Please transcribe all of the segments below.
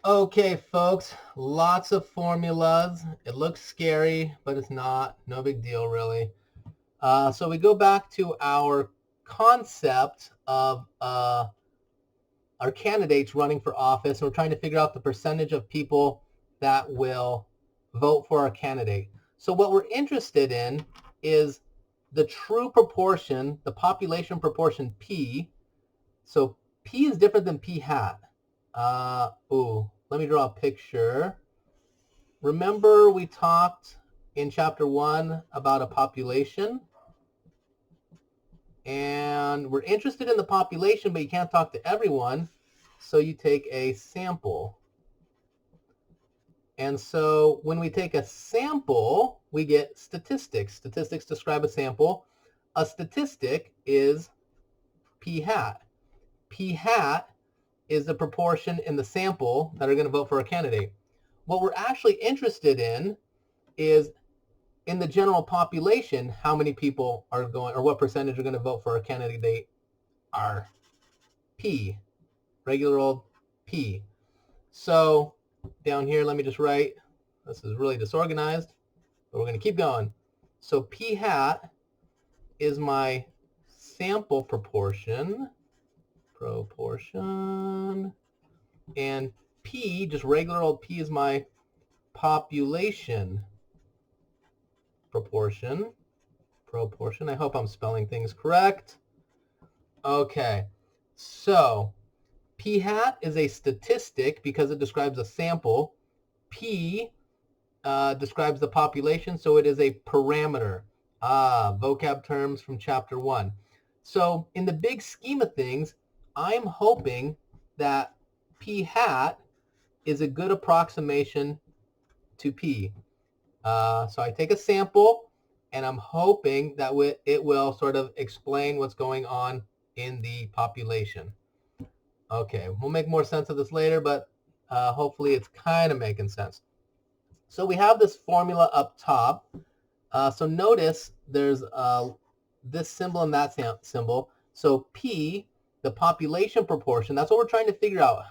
Okay, folks, lots of formulas. It looks scary, but it's not. No big deal, really. So we go back to our concept of our candidates running for office, and we're trying to figure out the percentage of people that will vote for our candidate. So what we're interested in is the true proportion, the population proportion P. So P is different than P hat. Let me draw a picture. Remember we talked in chapter 1 about a population, and we're interested in the population, but you can't talk to everyone, so you take a sample. And so when we take a sample, we get statistics. Statistics describe a sample. A statistic is P hat. P hat is the proportion in the sample that are going to vote for a candidate. What we're actually interested in is in the general population, how many people are going, or what percentage are going to vote for a candidate are P, regular old P. So down here, let me just write, this is really disorganized, but we're going to keep going. So P hat is my sample proportion, and P, just regular old P, is my population proportion. I hope I'm spelling things correct. Okay, so P hat is a statistic because it describes a sample. P describes the population, so it is a parameter. Vocab terms from chapter 1. So in the big scheme of things, I'm hoping that P hat is a good approximation to P. So I take a sample, and I'm hoping that it will sort of explain what's going on in the population. Okay, we'll make more sense of this later, but hopefully it's kind of making sense. So we have this formula up top. So notice there's this symbol and that symbol. So P, the population proportion, that's what we're trying to figure out.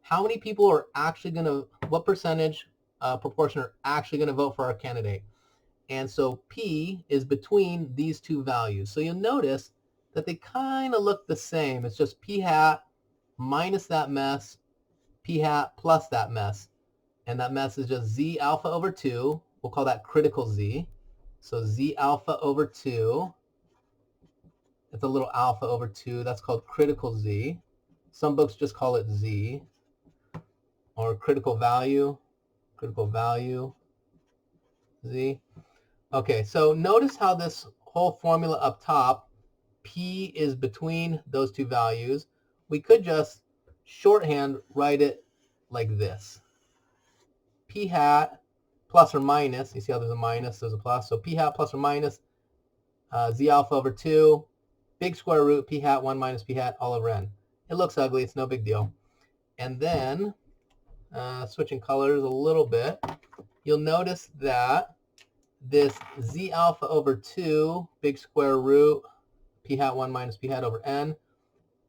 How many people are actually going to, what percentage proportion are actually going to vote for our candidate? And so P is between these two values. So you'll notice that they kind of look the same. It's just P hat minus that mess, P hat plus that mess. And that mess is just Z alpha over 2. We'll call that critical Z. So Z alpha over 2. It's a little alpha over 2. That's called critical Z. Some books just call it Z. Or critical value Z. Okay, so notice how this whole formula up top, P is between those two values. We could just shorthand write it like this. P hat plus or minus, you see how there's a minus, there's a plus, so P hat plus or minus Z alpha over 2, big square root P hat 1 minus P hat all over n. It looks ugly, it's no big deal. And then, switching colors a little bit, you'll notice that this Z alpha over 2, big square root P hat 1 minus P hat over n,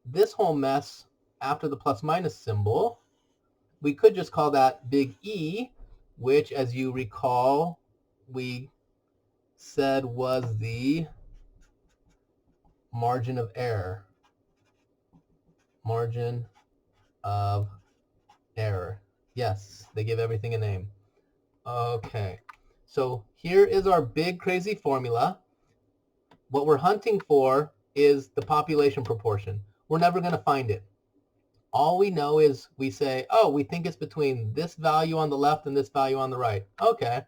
this whole mess after the plus minus symbol, we could just call that big E, which, as you recall, we said was the margin of error. Margin of error. Yes, they give everything a name. Okay, so here is our big crazy formula. What we're hunting for is the population proportion. We're never going to find it. All we know is we say, oh, we think it's between this value on the left and this value on the right. Okay,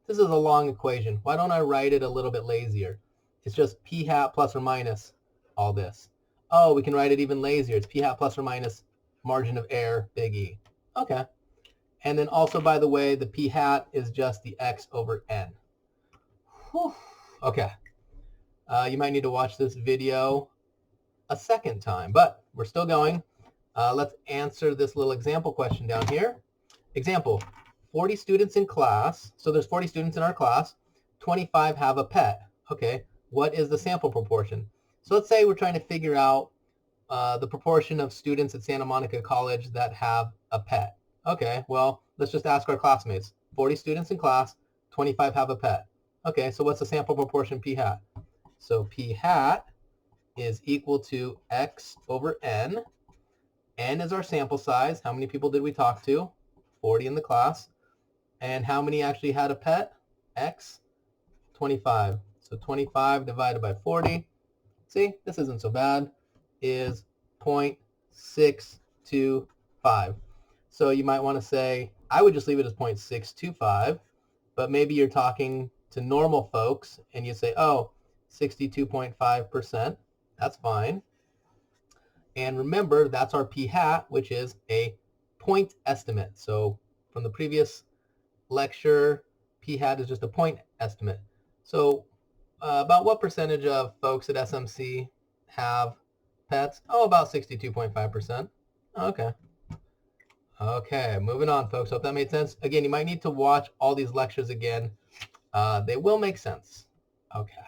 this is a long equation. Why don't I write it a little bit lazier? It's just P hat plus or minus all this. Oh, we can write it even lazier. It's P hat plus or minus margin of error, big E. Okay. And then also, by the way, the P hat is just the X over N. Whew. Okay. You might need to watch this video a second time, but we're still going. Let's answer this little example question down here. Example, 40 students in class. So there's 40 students in our class. 25 have a pet. Okay, what is the sample proportion? So let's say we're trying to figure out the proportion of students at Santa Monica College that have a pet. Okay, well, let's just ask our classmates. 40 students in class, 25 have a pet. Okay, so what's the sample proportion p hat? So p hat is equal to x over n. N is our sample size. How many people did we talk to? 40 in the class. And how many actually had a pet? X, 25. So 25 divided by 40. See, this isn't so bad. Is 0.625. So you might want to say, I would just leave it as 0.625, but maybe you're talking to normal folks and you say, oh, 62.5%. That's fine. And remember, that's our p hat, which is a point estimate. So from the previous lecture, p hat is just a point estimate. So about what percentage of folks at SMC have pets? Oh, about 62.5%. Okay. Okay, moving on, folks. Hope that made sense. Again, you might need to watch all these lectures again. They will make sense. Okay.